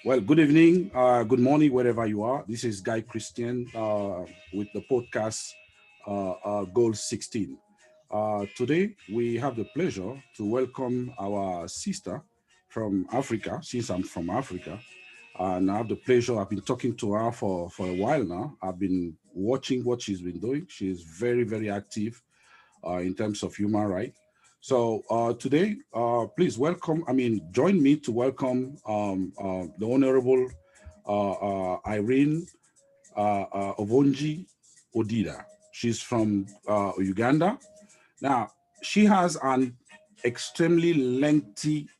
Well, good evening, good morning, wherever you are. This is Guy Christian with the podcast Goal 16. Today, we have the pleasure to welcome our sister from Africa, since I'm from Africa. And I have the pleasure, I've been talking to her for a while now. I've been watching what she's been doing. She's very, very active in terms of human rights. So today, please join me to welcome the Honorable Irene Ovonji-Odida. She's from Uganda. Now, she has an extremely lengthy,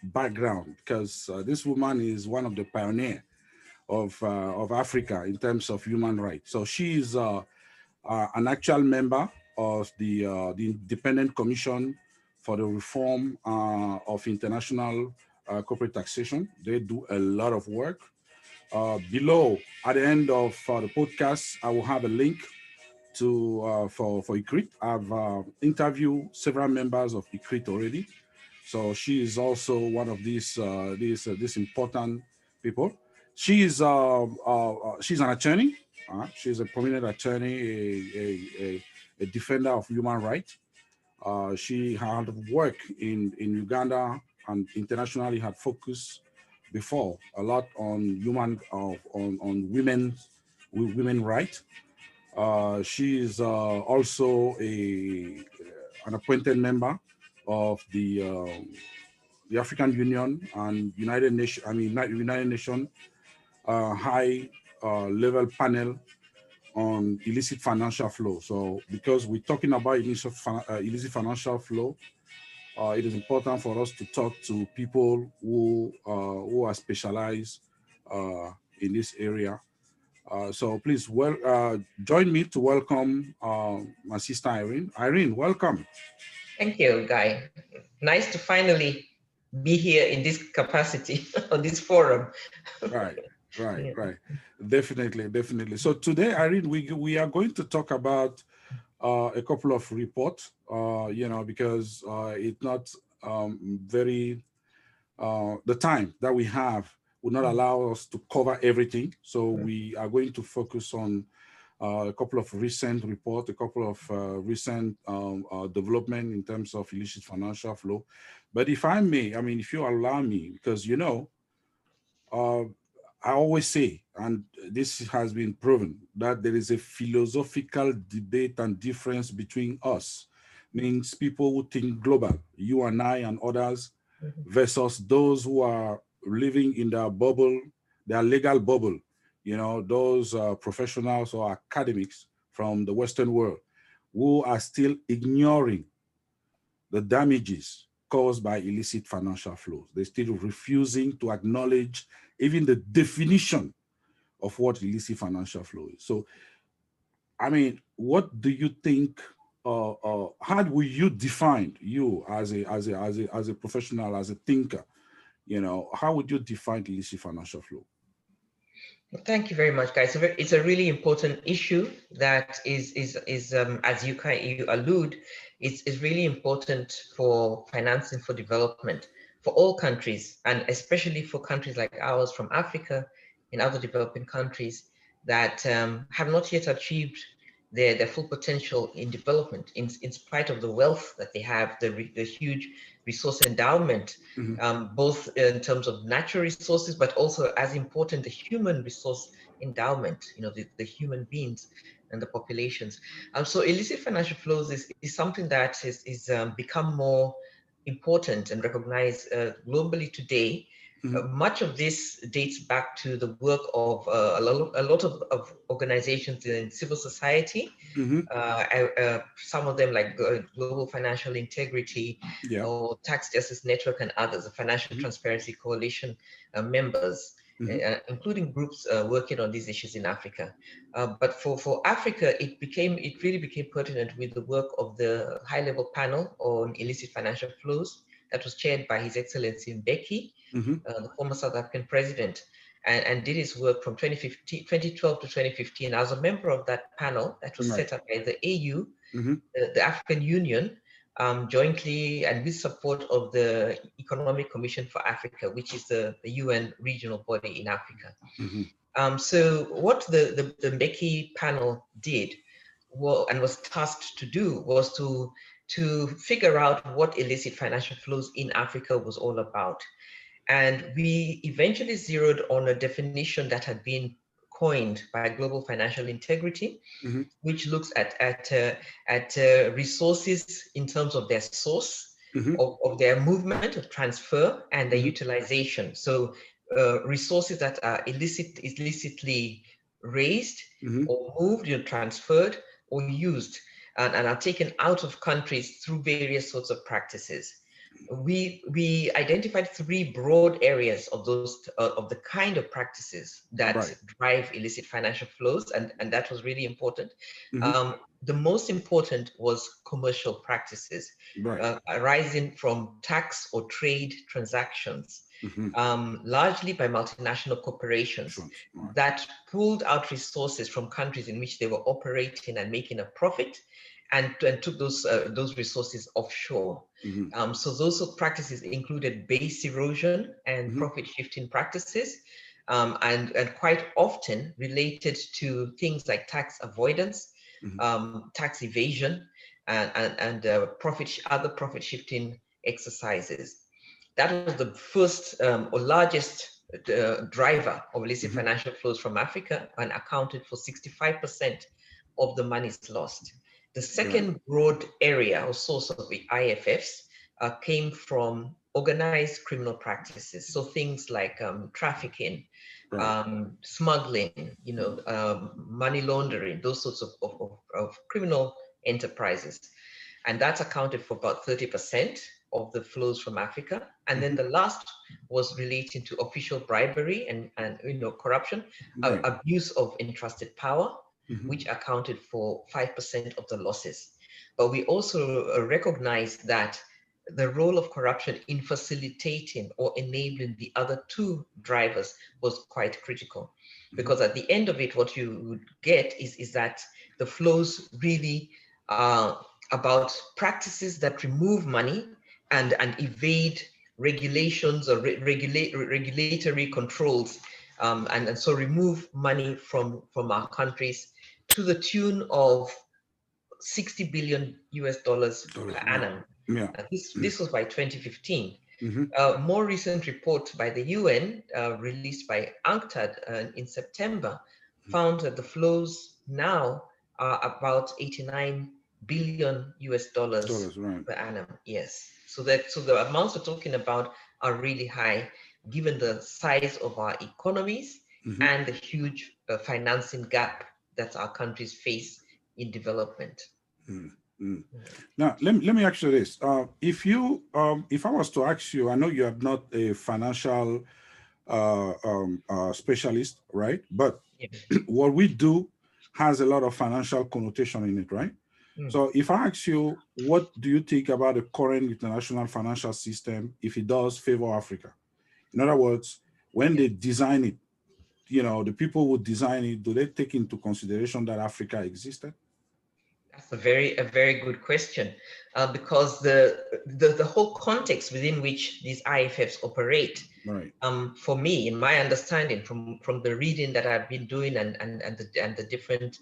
background because this woman is one of the pioneers of Africa in terms of human rights. So she is an actual member of the Independent Commission for the Reform of International Corporate Taxation. They do a lot of work. Below, at the end of the podcast, I will have a link to for ICRICT. I've interviewed several members of ICRICT already, so she is also one of these important people. She's an attorney. She's a prominent attorney, a defender of human rights. She had worked in Uganda and internationally had focused before a lot on on women rights. She is also an appointed member of the African Union and United Nations High Level Panel on illicit financial flow. So, because we're talking about illicit financial flow, it is important for us to talk to people who are specialized in this area. So please join me to welcome my sister Irene. Irene, welcome. Thank you, Guy. Nice to finally be here in this capacity on this forum. Right. Definitely. So today, Irene, we are going to talk about a couple of reports, because it's not very, the time that we have will not allow us to cover everything. So we are going to focus on a couple of recent reports, a couple of recent development in terms of illicit financial flow. But if I may, if you allow me, because, I always say, and this has been proven, that there is a philosophical debate and difference between us, means people who think global, you and I and others, versus those who are living in their bubble, their legal bubble, those professionals or academics from the Western world who are still ignoring the damages caused by illicit financial flows. They're still refusing to acknowledge even the definition of what illicit financial flow is. So, what do you think? How will you define you as a professional, as a thinker? How would you define illicit financial flow? Thank you very much, guys. It's a really important issue that is as you allude, it's really important for financing for development for all countries, and especially for countries like ours from Africa and other developing countries that have not yet achieved their full potential in development, in spite of the wealth that they have, the huge resource endowment, both in terms of natural resources, but also as important, the human resource endowment, the human beings and the populations. So illicit financial flows is something that is become more important and recognized globally today. Much of this dates back to the work of a lot of organizations in civil society. Some of them like Global Financial Integrity or Tax Justice Network and others, the Financial Transparency Coalition members, including groups working on these issues in Africa. But for Africa, it really became pertinent with the work of the High Level Panel on Illicit Financial Flows that was chaired by His Excellency Mbeki, the former South African president, and did his work from 2012 to 2015. I was a member of that panel that was set up by the AU, the African Union, jointly and with support of the Economic Commission for Africa, which is the UN regional body in Africa. So what the MECI panel did and was tasked to do was to figure out what illicit financial flows in Africa was all about. And we eventually zeroed on a definition that had been coined by Global Financial Integrity, which looks at resources in terms of their source, of their movement, of transfer, and their utilization. So resources that are illicitly raised or moved, transferred or used, and are taken out of countries through various sorts of practices. We identified three broad areas of those of the kind of practices that drive illicit financial flows, and that was really important. The most important was commercial practices arising from tax or trade transactions, largely by multinational corporations that pulled out resources from countries in which they were operating and making a profit, and took those resources offshore. So those practices included base erosion and profit shifting practices, and quite often related to things like tax avoidance, tax evasion, and other profit shifting exercises. That was the first or largest driver of illicit financial flows from Africa, and accounted for 65% of the monies lost. The second broad area or source of the IFFs came from organized criminal practices. So things like trafficking, smuggling, money laundering, those sorts of criminal enterprises. And that's accounted for about 30% of the flows from Africa. And then the last was relating to official bribery and corruption, abuse of entrusted power, which accounted for 5% of the losses. But we also recognize that the role of corruption in facilitating or enabling the other two drivers was quite critical. Because at the end of it, what you would get is that the flows really are about practices that remove money and evade regulations or regulatory controls, and so remove money from our countries to the tune of $60 billion per annum. This was by 2015. More recent report by the UN, released by UNCTAD in September, found that the flows now are about $89 billion per annum. Yes, so the amounts we're talking about are really high, given the size of our economies and the huge financing gap that our countries face in development. Now, let me ask you this: if I was to ask you, I know you are not a financial specialist, right? But what we do has a lot of financial connotation in it, right? So if I ask you, what do you think about the current international financial system, if it does favor Africa? In other words, when they design it, the people who design it, do they take into consideration that Africa existed? That's a very good question, because the whole context within which these IFFs operate, for me, in my understanding from the reading that I've been doing and the different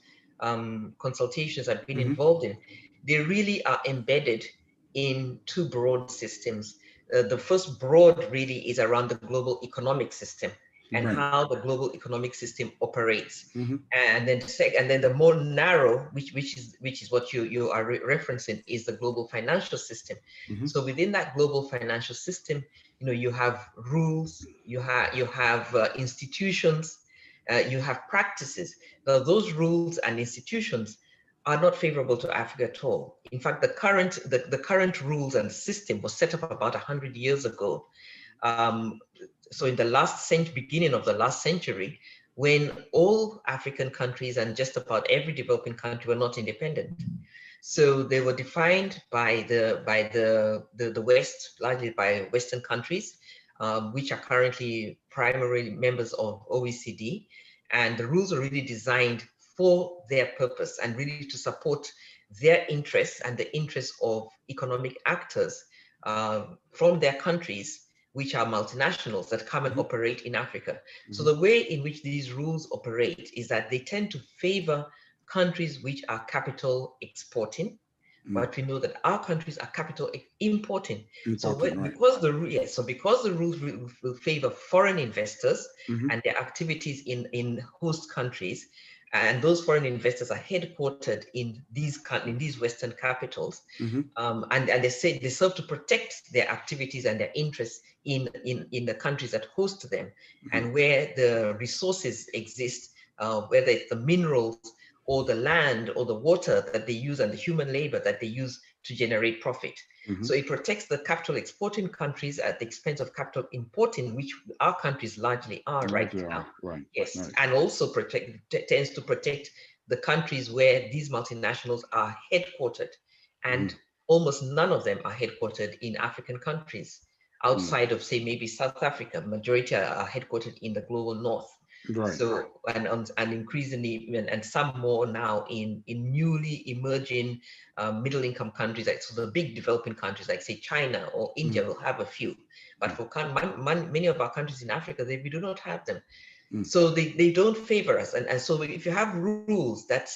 consultations I've been involved in, they really are embedded in two broad systems. The first broad really is around the global economic system and how the global economic system operates, and then the more narrow, which is what you are referencing, is the global financial system. So within that global financial system, you have rules, you have institutions, you have practices. Now, those rules and institutions are not favorable to Africa at all. In fact, the current rules and system was set up about 100 years ago. So in the beginning of the last century, when all African countries and just about every developing country were not independent. So they were defined by the West, largely by Western countries, which are currently primarily members of OECD. And the rules are really designed for their purpose and really to support their interests and the interests of economic actors from their countries, which are multinationals that come and operate in Africa. So the way in which these rules operate is that they tend to favor countries which are capital exporting, but we know that our countries are capital importing. Important, right. Because the rules will favor foreign investors and their activities in host countries, and those foreign investors are headquartered in these Western capitals, and they say they serve to protect their activities and their interests in the countries that host them, and where the resources exist, whether it's the minerals or the land or the water that they use and the human labor that they use to generate profit. So it protects the capital exporting countries at the expense of capital importing, which our countries largely are right now. Right. Yes, Right. and also tends to protect the countries where these multinationals are headquartered. And almost none of them are headquartered in African countries. Outside of, say, maybe South Africa, majority are headquartered in the global north. Right. So, and increasingly, and some more now in newly emerging middle-income countries, like so the big developing countries, like say China or India, will have a few. But for many of our countries in Africa, we do not have them. So they don't favor us. And so if you have rules that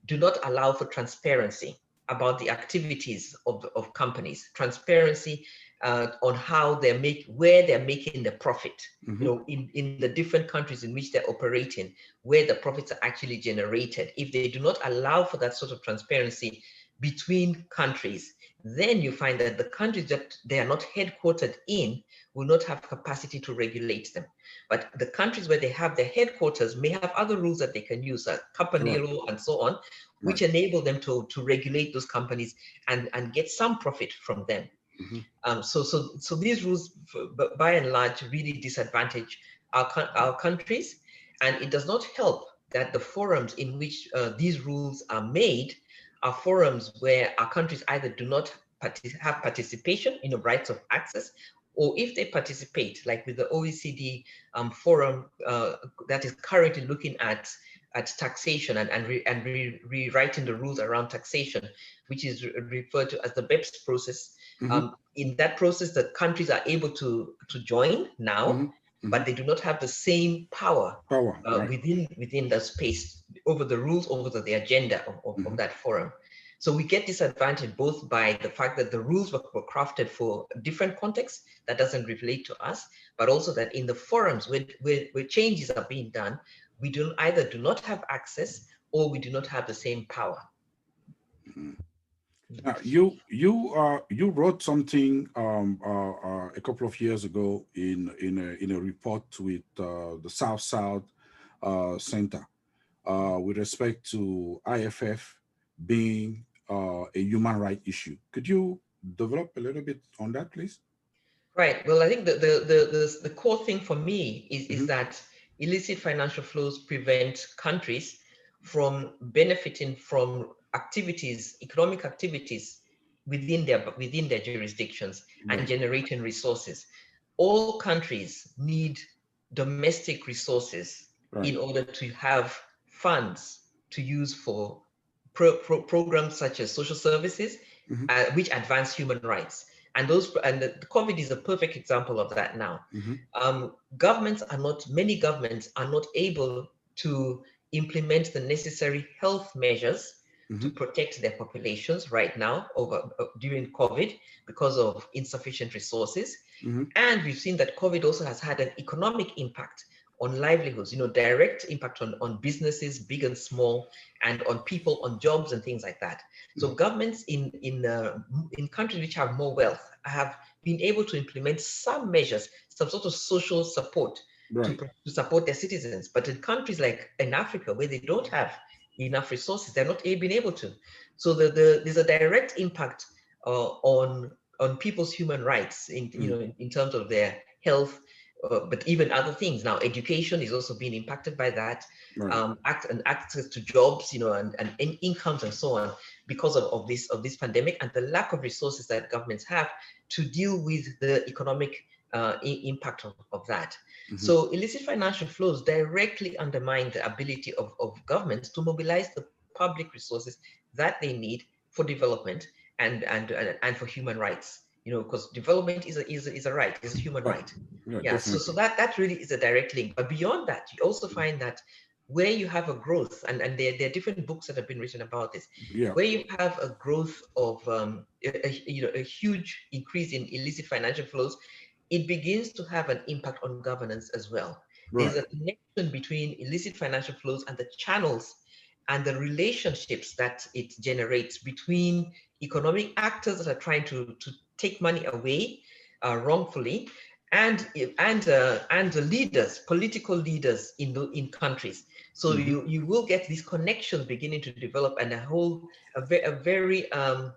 do not allow for transparency about the activities of companies, transparency on how where they're making the profit, in the different countries in which they're operating, where the profits are actually generated. If they do not allow for that sort of transparency between countries, then you find that the countries that they are not headquartered in will not have capacity to regulate them. But the countries where they have their headquarters may have other rules that they can use, company law and so on, which enable them to regulate those companies and get some profit from them. So these rules, by and large, really disadvantage our countries, and it does not help that the forums in which these rules are made are forums where our countries either do not have participation, rights of access, or if they participate, like with the OECD forum that is currently looking at taxation and rewriting the rules around taxation, which is referred to as the BEPS process. In that process, the countries are able to join now, but they do not have the same power within the space over the rules, over the agenda of that forum. So we get disadvantaged both by the fact that the rules were crafted for different contexts that doesn't relate to us, but also that in the forums where changes are being done, we either do not have access or we do not have the same power. You wrote something a couple of years ago in a report with the South Center with respect to IFF being a human right issue. Could you develop a little bit on that, please? Right. Well, I think the core thing for me is that illicit financial flows prevent countries from benefiting from economic activities within their jurisdictions and generating resources. All countries need domestic resources in order to have funds to use for programs such as social services, which advance human rights. And the COVID is a perfect example of that now. Many governments are not able to implement the necessary health measures to protect their populations right now during COVID because of insufficient resources. And we've seen that COVID also has had an economic impact on livelihoods, direct impact on businesses, big and small, and on people, on jobs and things like that. So governments in countries which have more wealth have been able to implement some measures, some sort of social support to support their citizens. But in countries like in Africa, where they don't have enough resources, they're not been able to. So there's a direct impact on people's human rights in terms of their health, but even other things. Now, education is also being impacted by that, and access to jobs, and incomes and so on, because of this pandemic and the lack of resources that governments have to deal with the economic impact of that. So illicit financial flows directly undermine the ability of governments to mobilize the public resources that they need for development and for human rights. Because development is a right, is a human Right. right. Yeah, Yeah, so definitely. that really is a direct link. But beyond that, you also find that where you have a growth, and there are different books that have been written about this, Yeah. where you have a growth of a huge increase in illicit financial flows, it begins to have an impact on governance as well. There's Right. a connection between illicit financial flows and the channels and the relationships that it generates between economic actors that are trying to take money away wrongfully, and the leaders, political leaders in countries. So you will get these connections beginning to develop, and a very an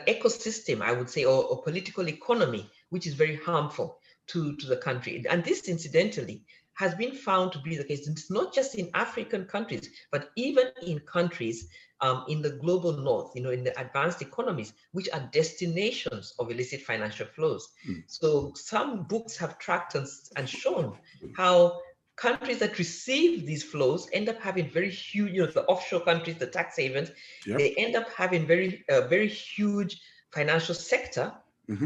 ecosystem, I would say, or political economy, which is very harmful to the country. And this, incidentally, has been found to be the case. It's not just in African countries, but even in countries in the global north, in the advanced economies, which are destinations of illicit financial flows. So some books have tracked and shown how countries that receive these flows end up having very huge, the offshore countries, the tax havens, Yep. they end up having very huge financial sector,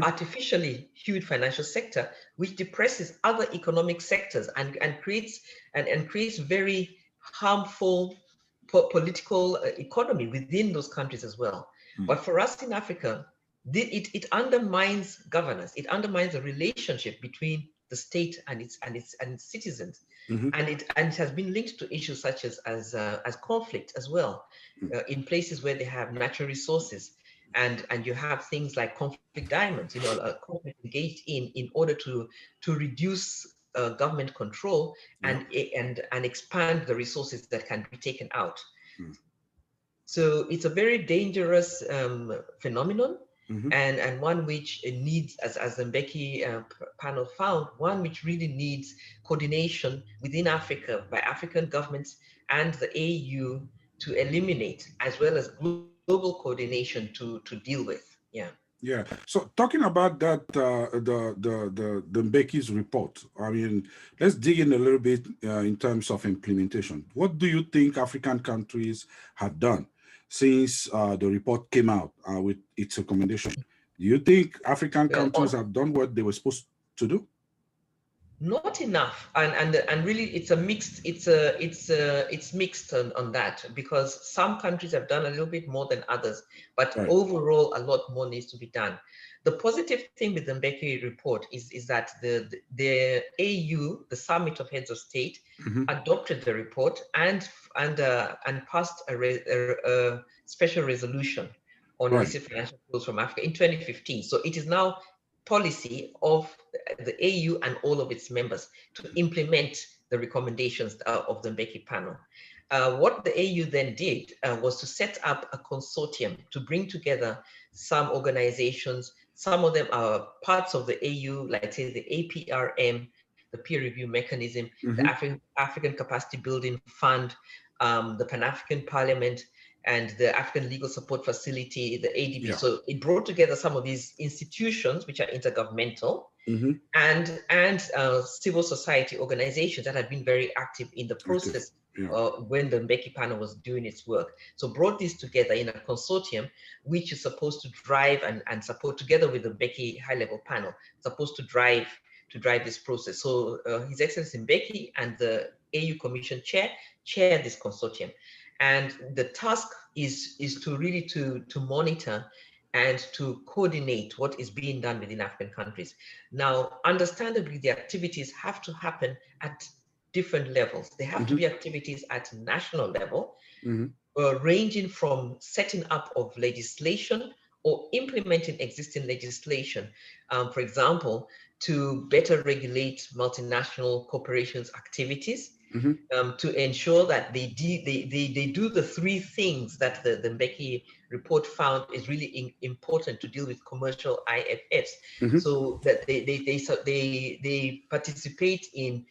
artificially huge financial sector, which depresses other economic sectors and creates very harmful political economy within those countries as well. But for us in Africa, it undermines governance. It undermines the relationship between the state and its citizens, and it has been linked to issues such as conflict as well, in places where they have natural resources, and you have things like conflict diamonds, conflict engaged in order to reduce government control Yep. and expand the resources that can be taken out. So it's a very dangerous phenomenon, and one which needs, as the Mbeki panel found, one which really needs coordination within Africa by African governments and the AU to eliminate, as well as global coordination to deal with. Yeah. Yeah. So talking about that, the Mbeki's report. I mean, let's dig in a little bit in terms of implementation. What do you think African countries have done since the report came out with its recommendation? Do you think African Well, countries have done what they were supposed to do? not enough, and really it's mixed on that, because some countries have done a little bit more than others, but Right. overall a lot more needs to be done. The positive thing with the Mbeki report is that the AU, the Summit of Heads of State, adopted the report and passed a special resolution on Right. illicit financial flows from Africa in 2015. So it is now policy of the AU and all of its members to implement the recommendations of the Mbeki panel. What the AU then did was to set up a consortium to bring together some organizations. Some of them are parts of the AU, like say the APRM, the peer review mechanism, the African Capacity Building Fund, the Pan-African Parliament, and the African Legal Support Facility, the ADB. Yeah. So it brought together some of these institutions, which are intergovernmental, and civil society organizations that had been very active in the process Yeah. when the Mbeki panel was doing its work. So brought this together in a consortium, which is supposed to drive and support, together with the Mbeki High Level Panel, supposed to drive this process. So His Excellency Mbeki and the AU Commission chair this consortium. And the task is to really to monitor and to coordinate what is being done within African countries. Now, understandably, the activities have to happen at different levels. They have to be activities at national level, ranging from setting up of legislation or implementing existing legislation. For example, to better regulate multinational corporations' activities, to ensure that they do the three things that the Mbeki report found is really important to deal with commercial IFFs. So that they participate in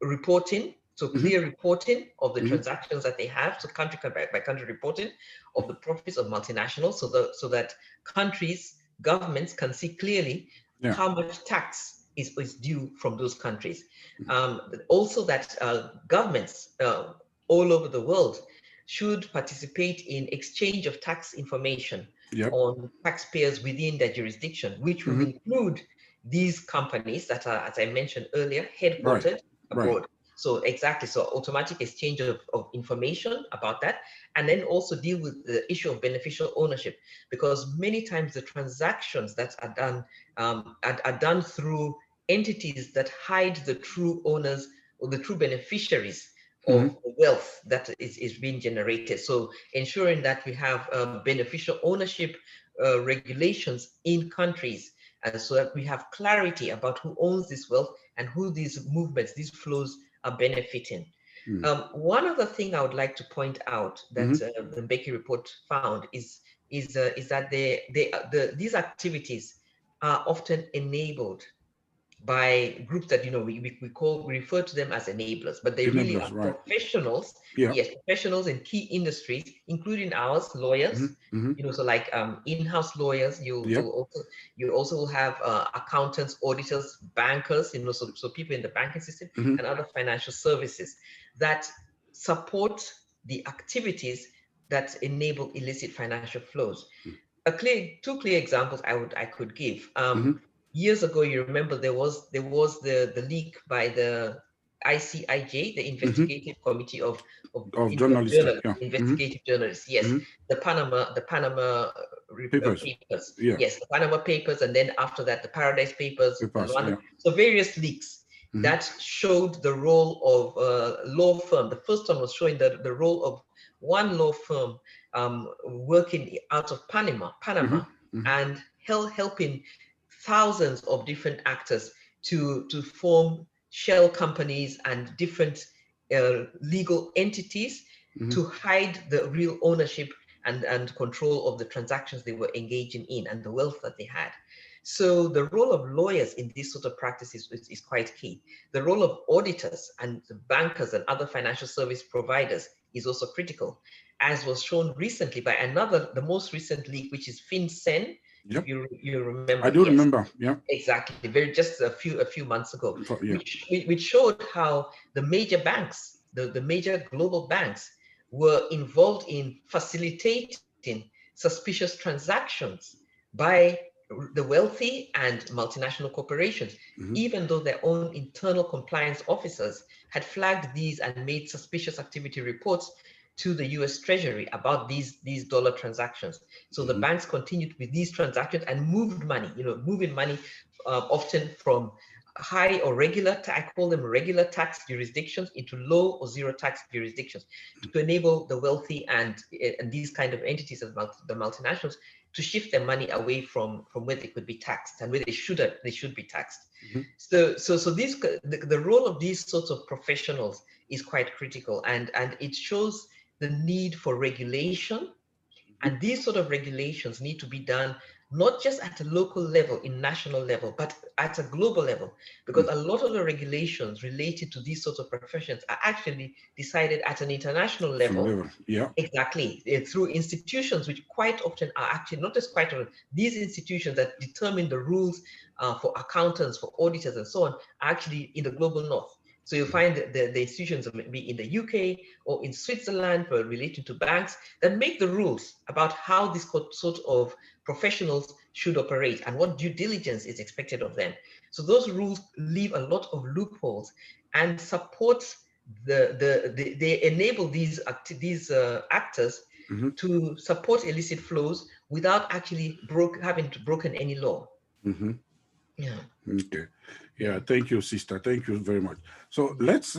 reporting, so clear reporting of the transactions that they have, so country by country reporting of the profits of multinationals, so that countries, governments can see clearly how much tax is due from those countries. Also that governments all over the world should participate in exchange of tax information Yep. on taxpayers within their jurisdiction, which will include these companies that are, as I mentioned earlier, Right. headquartered Right. abroad. So exactly, so automatic exchange of information about that, and then also deal with the issue of beneficial ownership, because many times the transactions that are done are done through entities that hide the true owners or the true beneficiaries of the wealth that is being generated. So ensuring that we have beneficial ownership regulations in countries, and so that we have clarity about who owns this wealth and who these movements, these flows are benefiting. One other thing I would like to point out that the Mbeki report found is that these activities are often enabled by groups that we refer to them as enablers, but they really Enablers. are Right. professionals. Yeah. Yes, professionals in key industries, including ours, lawyers. So like in-house lawyers. Yep. You also will have accountants, auditors, bankers. So people in the banking system and other financial services that support the activities that enable illicit financial flows. Two clear examples I could give. Years ago, you remember there was the leak by the ICIJ, the Investigative Committee Of journalistic. Yeah. Investigative Journalists. Yes, the Panama Papers. Papers. Yeah. Yes, the Panama Papers, and then after that, the Paradise Papers, the Papers. Luanda. Yeah. So various leaks that showed the role of law firm. The first one was showing the role of one law firm working out of Panama, and helping thousands of different actors to form shell companies and different legal entities to hide the real ownership and control of the transactions they were engaging in and the wealth that they had. So the role of lawyers in these sort of practices is quite key. The role of auditors and bankers and other financial service providers is also critical, as was shown recently by the most recent leak, which is FinCEN. Yep. If you remember. I do Yes, remember. Yeah. exactly. Just a few months ago, Yeah. which showed how the major banks, the major global banks, were involved in facilitating suspicious transactions by the wealthy and multinational corporations, even though their own internal compliance officers had flagged these and made suspicious activity reports to the US Treasury about these dollar transactions. So the banks continued with these transactions and moved money, moving money often from high or regular, I call them regular tax jurisdictions, into low or zero tax jurisdictions, to enable the wealthy and these kind of entities of the multinationals to shift their money away from where they could be taxed and where they should be taxed. So the role of these sorts of professionals is quite critical, and it shows the need for regulation. And these sort of regulations need to be done not just at a local level, in national level, but at a global level, because a lot of the regulations related to these sorts of professions are actually decided at an international level. Yeah. Exactly, through institutions which quite often are actually, not just quite often, these institutions that determine the rules for accountants, for auditors, and so on, are actually in the global north. So you'll find that the institutions maybe in the UK or in Switzerland for relating to banks that make the rules about how this sort of professionals should operate and what due diligence is expected of them. So those rules leave a lot of loopholes and support they enable these actors to support illicit flows without actually having broken any law. Yeah. Okay. Yeah. Thank you, sister. Thank you very much. So let's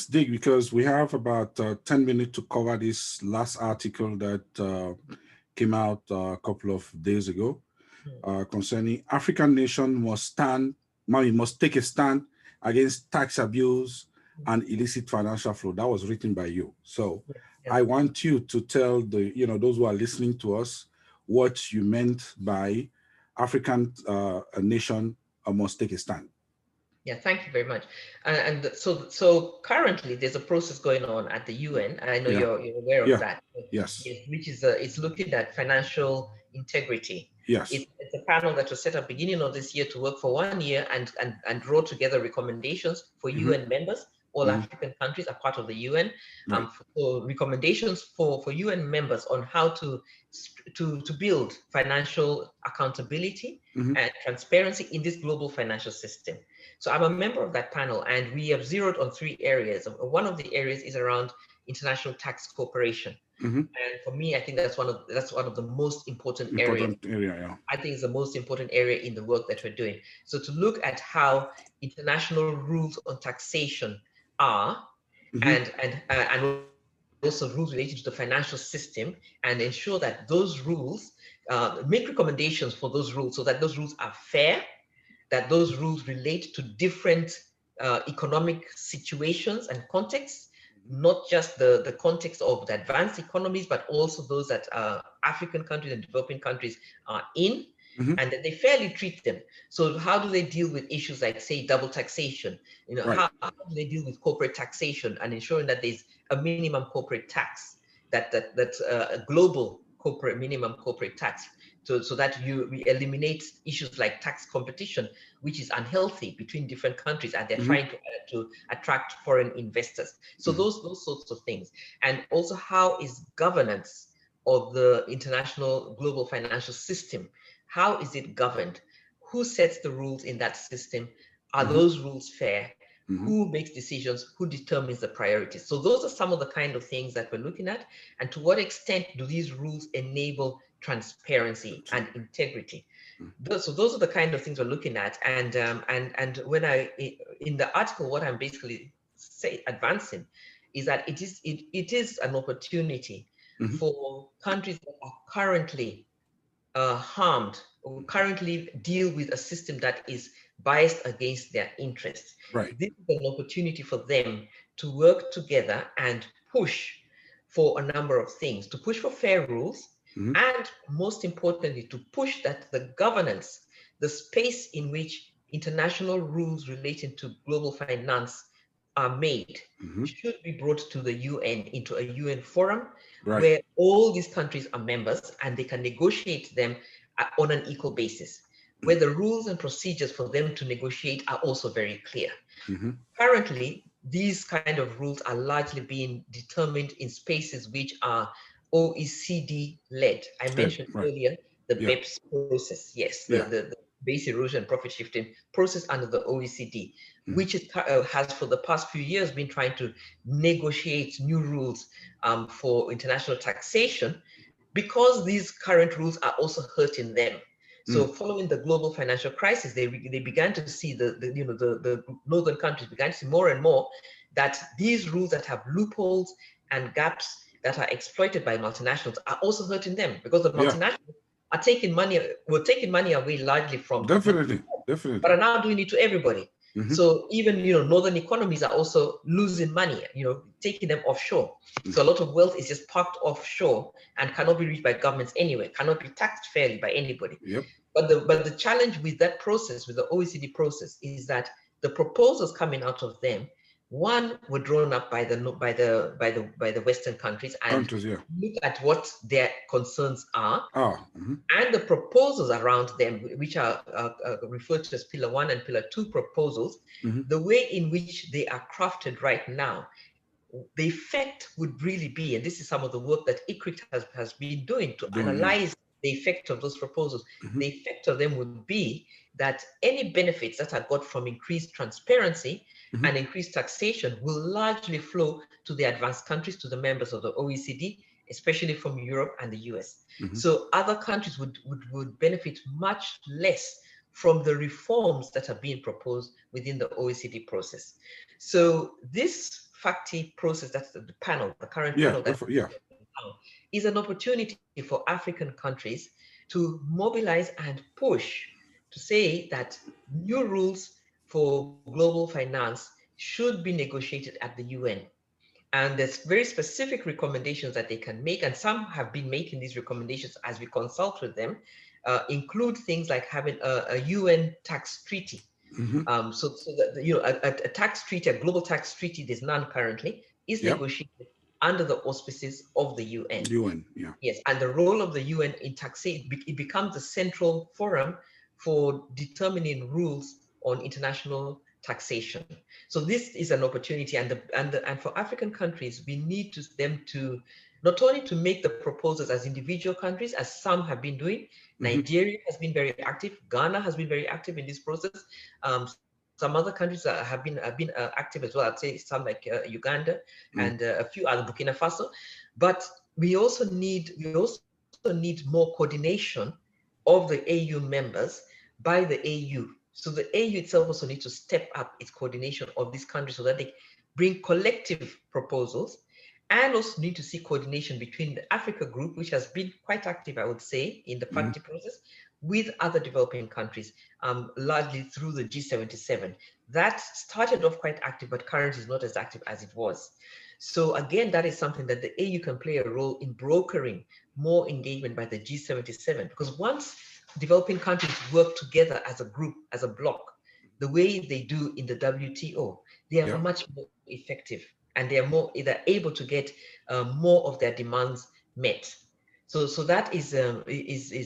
dig, because we have about 10 minutes to cover this last article that came out a couple of days ago concerning African nation must take a stand against tax abuse and illicit financial flow. That was written by you. So I want you to tell those who are listening to us what you meant by African nation must take a stand. Yeah, thank you very much. And so currently there's a process going on at the UN. I know you're aware of that. Yes. Yes, which is it's looking at financial integrity. Yes. It's a panel that was set up beginning of this year to work for 1 year and draw together recommendations for UN members, All African countries are part of the UN. Right. For recommendations for UN members on how to build financial accountability and transparency in this global financial system. So I'm a member of that panel, and we have zeroed on 3 areas. One of the areas is around international tax cooperation. And for me, I think that's one of the most important areas. Area, yeah. I think it's the most important area in the work that we're doing. So to look at how international rules on taxation are, and also rules related to the financial system, and ensure that those rules make recommendations for those rules so that those rules are fair, that those rules relate to different economic situations and contexts, not just the context of the advanced economies, but also those that African countries and developing countries are in, and that they fairly treat them. So how do they deal with issues like, say, double taxation? You know, Right. how do they deal with corporate taxation and ensuring that there's a minimum corporate tax, that's a global corporate minimum corporate tax, so that we eliminate issues like tax competition, which is unhealthy between different countries, and they're trying to attract foreign investors. So those sorts of things. And also, how is governance of the international global financial system? How is it governed? Who sets the rules in that system? Are those rules fair? Who makes decisions? Who determines the priorities? So those are some of the kind of things that we're looking at. And to what extent do these rules enable transparency and integrity? So those are the kind of things we're looking at. And when in the article, what I'm basically advancing is that it is an opportunity for countries that are currently harmed, or currently deal with a system that is biased against their interests. Right. This is an opportunity for them to work together and push for a number of things, to push for fair rules, and most importantly, to push that the governance, the space in which international rules relating to global finance are made, should be brought to the UN, into a UN forum, Right. where all these countries are members and they can negotiate them on an equal basis, where the rules and procedures for them to negotiate are also very clear. Currently, these kind of rules are largely being determined in spaces which are OECD led. I mentioned earlier the BEPS process. Yes, the base erosion and profit shifting process under the OECD, which has for the past few years been trying to negotiate new rules for international taxation, because these current rules are also hurting them. So following the global financial crisis, they began to see the northern countries began to see more and more that these rules that have loopholes and gaps that are exploited by multinationals are also hurting them, because the multinationals are taking money away largely from Definitely. but are now doing it to everybody. So even northern economies are also losing money, taking them offshore. So a lot of wealth is just parked offshore and cannot be reached by governments anywhere, cannot be taxed fairly by anybody. But the challenge with that process, with the OECD process, is that the proposals coming out of them, one, were drawn up by the Western countries, and look at what their concerns are, and the proposals around them, which are referred to as Pillar 1 and Pillar 2 proposals, the way in which they are crafted right now, the effect would really be, and this is some of the work that ICRICT has been doing to analyze the effect of those proposals. The effect of them would be that any benefits that are got from increased transparency and increased taxation will largely flow to the advanced countries, to the members of the OECD, especially from Europe and the US. So other countries would benefit much less from the reforms that are being proposed within the OECD process. So this FACTI process, that's the panel, the current panel, is an opportunity for African countries to mobilize and push to say that new rules for global finance should be negotiated at the UN. And there's very specific recommendations that they can make, and some have been making these recommendations as we consult with them, include things like having a UN tax treaty. So that a tax treaty, a global tax treaty, there's none currently, is negotiated under the auspices of the UN. Yes, and the role of the UN in taxation, it becomes the central forum for determining rules on international taxation. So this is an opportunity, and for African countries, we need them to not only to make the proposals as individual countries, as some have been doing. Nigeria has been very active. Ghana has been very active in this process. Some other countries have been active as well. I'd say some like Uganda and a few other, Burkina Faso. But we also need more coordination of the AU members by the AU. So the AU itself also needs to step up its coordination of these countries so that they bring collective proposals, and also need to see coordination between the Africa group, which has been quite active, I would say, in the party process, with other developing countries, largely through the G77. That started off quite active, but currently is not as active as it was. So again, that is something that the AU can play a role in brokering more engagement by the G77, because once developing countries work together as a group, as a bloc, the way they do in the WTO, they are much more effective, and they are able to get more of their demands met. So that is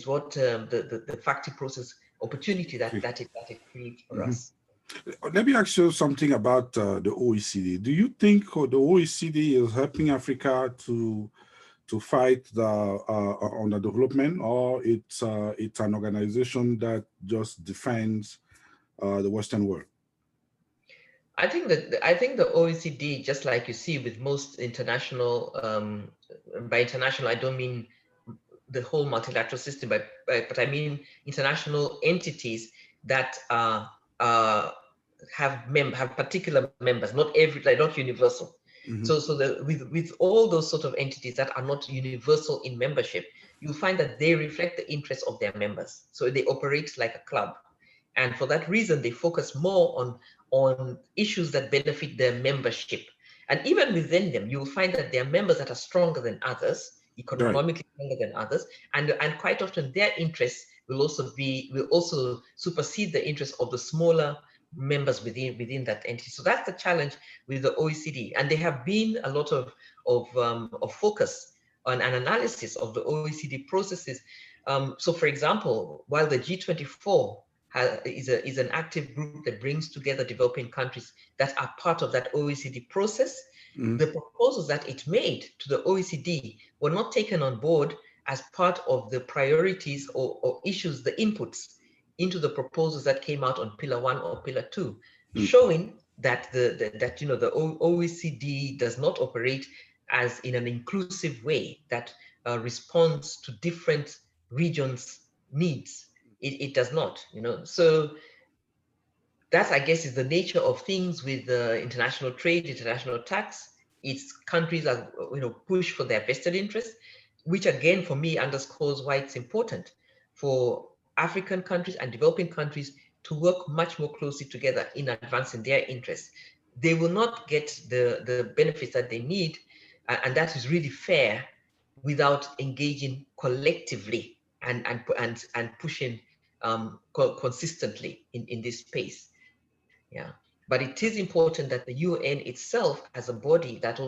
what the FACTI process opportunity that it creates for us. Let me ask you something about the OECD. Do you think the OECD is helping Africa to fight the underdevelopment, or it's an organization that just defends the Western world? I think the OECD, just like you see with most international, by international I don't mean the whole multilateral system, but I mean international entities that have particular members, not universal. So with all those sort of entities that are not universal in membership, you find that they reflect the interests of their members. So they operate like a club. And for that reason, they focus more on issues that benefit their membership. And even within them, you will find that there are members that are stronger than others, economically stronger than others, and quite often their interests will also supersede the interests of the smaller members within that entity. So that's the challenge with the OECD. And there have been a lot of focus on an analysis of the OECD processes. So for example, while the G24 is an active group that brings together developing countries that are part of that OECD process, the proposals that it made to the OECD were not taken on board as part of the priorities or issues, the inputs into the proposals that came out on Pillar 1 or Pillar 2, showing that the OECD does not operate as in an inclusive way that responds to different regions' needs. It does not, So that, I guess, is the nature of things with international trade, international tax. It's countries are, push for their vested interests, which again, for me, underscores why it's important for African countries and developing countries to work much more closely together in advancing their interests. They will not get the benefits that they need, and that is really fair, without engaging collectively and pushing consistently in this space. Yeah. But it is important that the UN itself, as a body that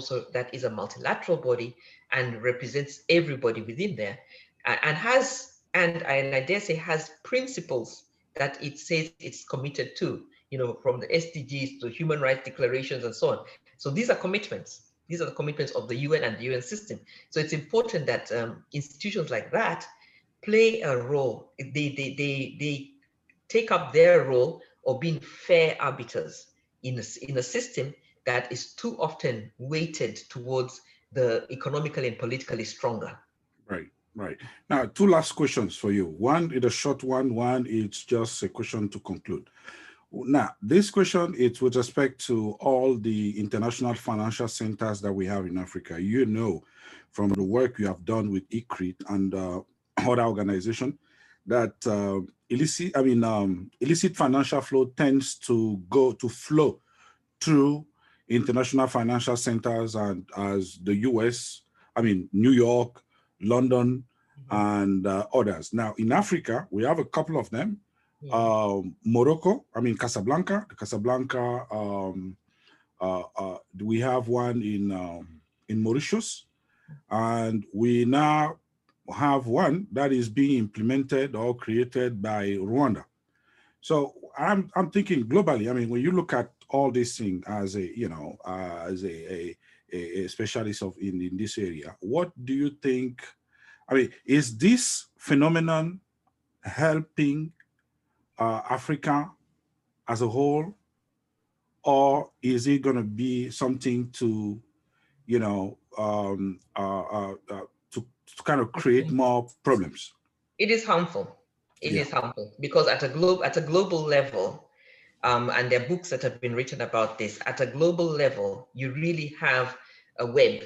is a multilateral body and represents everybody within there, and I dare say has principles that it says it's committed to, from the SDGs to human rights declarations and so on. So these are commitments. These are the commitments of the UN and the UN system. So it's important that institutions like that play a role. They take up their role of being fair arbiters in a system that is too often weighted towards the economically and politically stronger. Right. Now, two last questions for you. One is a short one. One is just a question to conclude. Now, this question is with respect to all the international financial centers that we have in Africa. From the work you have done with ICRICT and other organizations, that illicit financial flow tends to flow through international financial centers, and as the US, New York, London, and others. Now, in Africa, we have a couple of them. Morocco, Casablanca. We have one in Mauritius, and we now have one that is being implemented or created by Rwanda. So I'm thinking globally. I mean, when you look at all these things as a, as a specialist in this area, what do you think? I mean, is this phenomenon helping Africa as a whole, or is it going to be something to, you know, to kind of create more problems? It is harmful. It Yeah. is harmful because at a global level, and there are books that have been written about this. At a global level, you really have a web.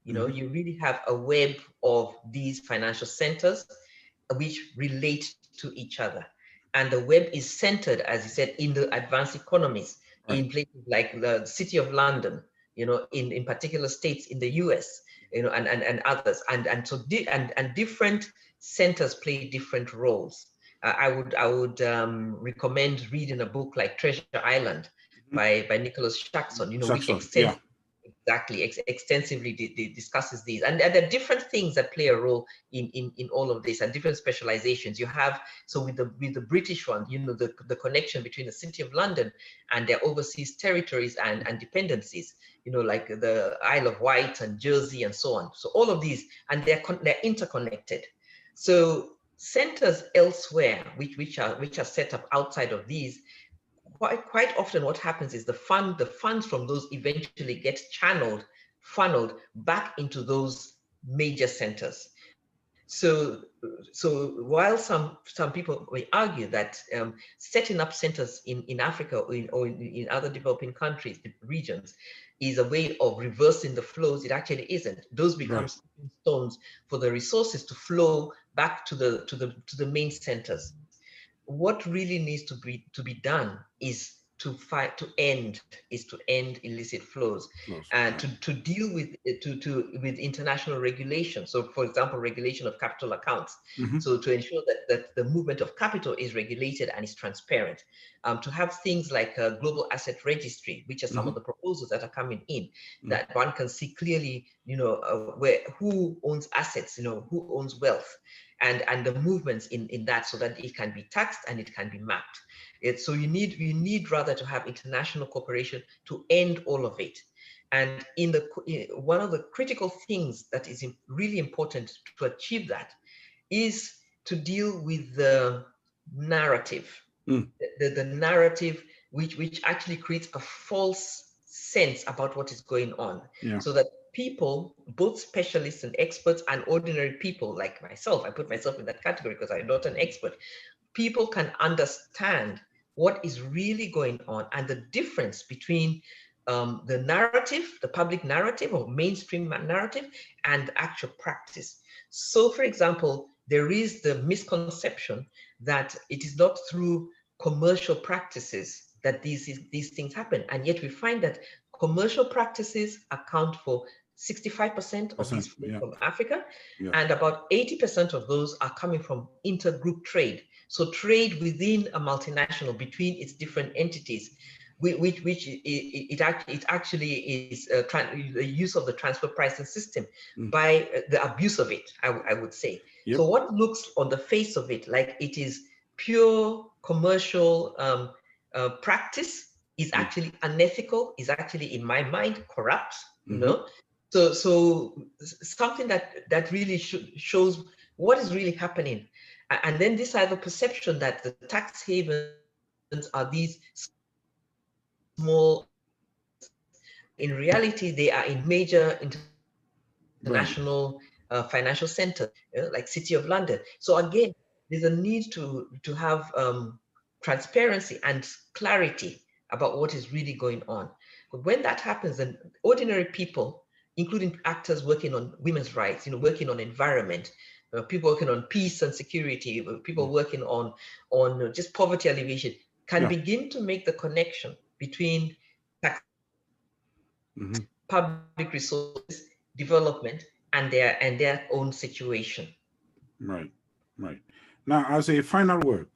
You really have a web of these financial centers which relate to each other. And the web is centered, as you said, in the advanced economies, Right. in places like the City of London, in particular states in the US, and others. And different centers play different roles. I would recommend reading a book like Treasure Island by Nicholas Shackson, which Saxon. Yeah. extensively discusses these. And there are different things that play a role in all of this, and different specializations. You have, so with the British one, the connection between the City of London and their overseas territories and dependencies, like the Isle of Wight and Jersey and so on. So all of these, and they're interconnected. So centers elsewhere, which are set up outside of these, quite often what happens is the funds from those eventually get funneled back into those major centers. So while some people may argue that setting up centers in Africa or in other developing countries, regions, is a way of reversing the flows, it actually isn't. Those become Right. stepping stones for the resources to flow back to the main centers. What really needs to be done is to end illicit flows, Close. and Yeah. to deal with international regulation. So for example, regulation of capital accounts, Mm-hmm. so to ensure that the movement of capital is regulated and is transparent, to have things like a global asset registry, which are some Mm-hmm. of the proposals that are coming in, Mm-hmm. that one can see clearly, who owns assets, who owns wealth, and the movements in that, so that it can be taxed and it can be mapped. So you need rather to have international cooperation to end all of it. And one of the critical things that is really important to achieve that is to deal with the narrative, Mm. the narrative which actually creates a false sense about what is going on, Yeah. so that people, both specialists and experts and ordinary people like myself, I put myself in that category because I'm not an expert, people can understand what is really going on and the difference between the narrative, the public narrative or mainstream narrative, and actual practice. So, for example, there is the misconception that it is not through commercial practices that these things happen. And yet we find that commercial practices account for 65% of these Percent. flows Yeah. from Africa, Yeah. and about 80% of those are coming from intergroup trade. So trade within a multinational between its different entities, which it actually is the use of the transfer pricing system Mm. by the abuse of it, I would say. Yep. So what looks on the face of it like it is pure commercial practice is Mm. actually unethical, is actually, in my mind, corrupt, Mm-hmm. So something that really shows what is really happening. And then this other perception that the tax havens are these small, in reality, they are in major Right. international financial centers, like City of London. So again, there's a need to have transparency and clarity about what is really going on. But when that happens, then ordinary people, including actors working on women's rights, working on environment, people working on peace and security, people Mm. working on just poverty alleviation, can Yeah. begin to make the connection between Mm-hmm. public resources, development, and their own situation. Right. Right. Now, as a final word,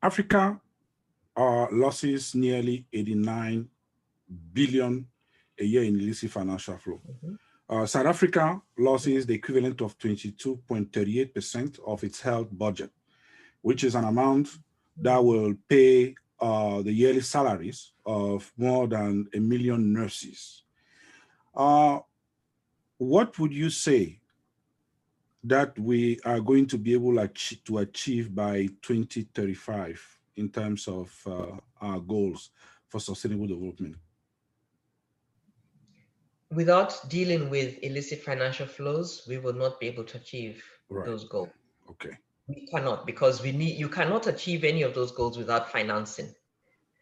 Africa losses nearly 89 billion a year in illicit financial flow. Mhm. South Africa losses the equivalent of 22.38% of its health budget, which is an amount that will pay the yearly salaries of more than 1 million nurses. What would you say that we are going to be able to achieve by 2035 in terms of our goals for sustainable development? Without dealing with illicit financial flows, we will not be able to achieve those goals. Okay. We cannot, because you cannot achieve any of those goals without financing.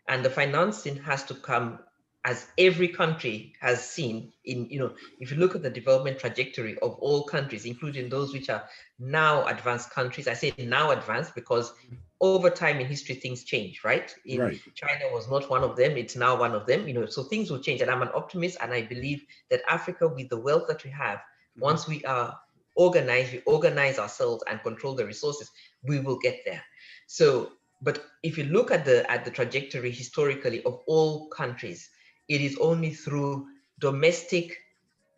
And the financing has to come, as every country has seen if you look at the development trajectory of all countries, including those which are now advanced countries. I say now advanced because over time in history, things change, right? China was not one of them. It's now one of them, so things will change. And I'm an optimist, and I believe that Africa, with the wealth that we have, once we are organized, we organize ourselves and control the resources, we will get there. So, but if you look at the trajectory historically of all countries, it is only through domestic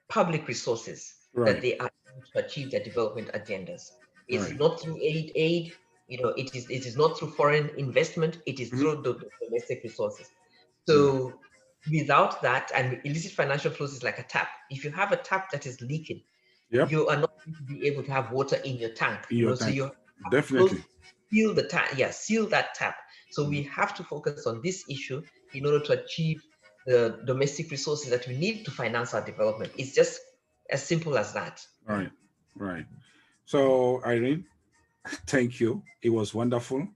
public resources that they are able to achieve their development agendas. It's not through aid, it is not through foreign investment, it is through the domestic resources. So without that, and illicit financial flows is like a tap. If you have a tap that is leaking, you are not going to be able to have water in your tank. So you definitely seal the tap. Seal that tap. So we have to focus on this issue in order to achieve the domestic resources that we need to finance our development. It's just as simple as that. Right. So Irene, thank you. It was wonderful,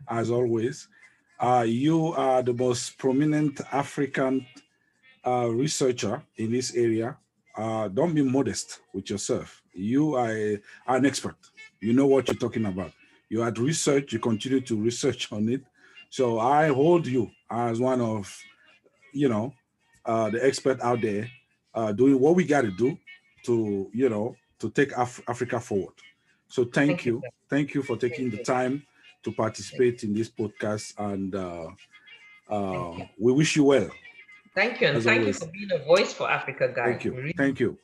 as always. You are the most prominent African researcher in this area. Don't be modest with yourself. You are an expert. You know what you're talking about. You had research, you continue to research on it. So I hold you as one of, the expert out there doing what we got to do to take Africa forward. So thank you. Thank you for taking the time to participate in this podcast, and we wish you well. Thank you, and thank you for being a voice for Africa, guys. Thank you.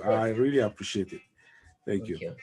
I really appreciate it. Thank you.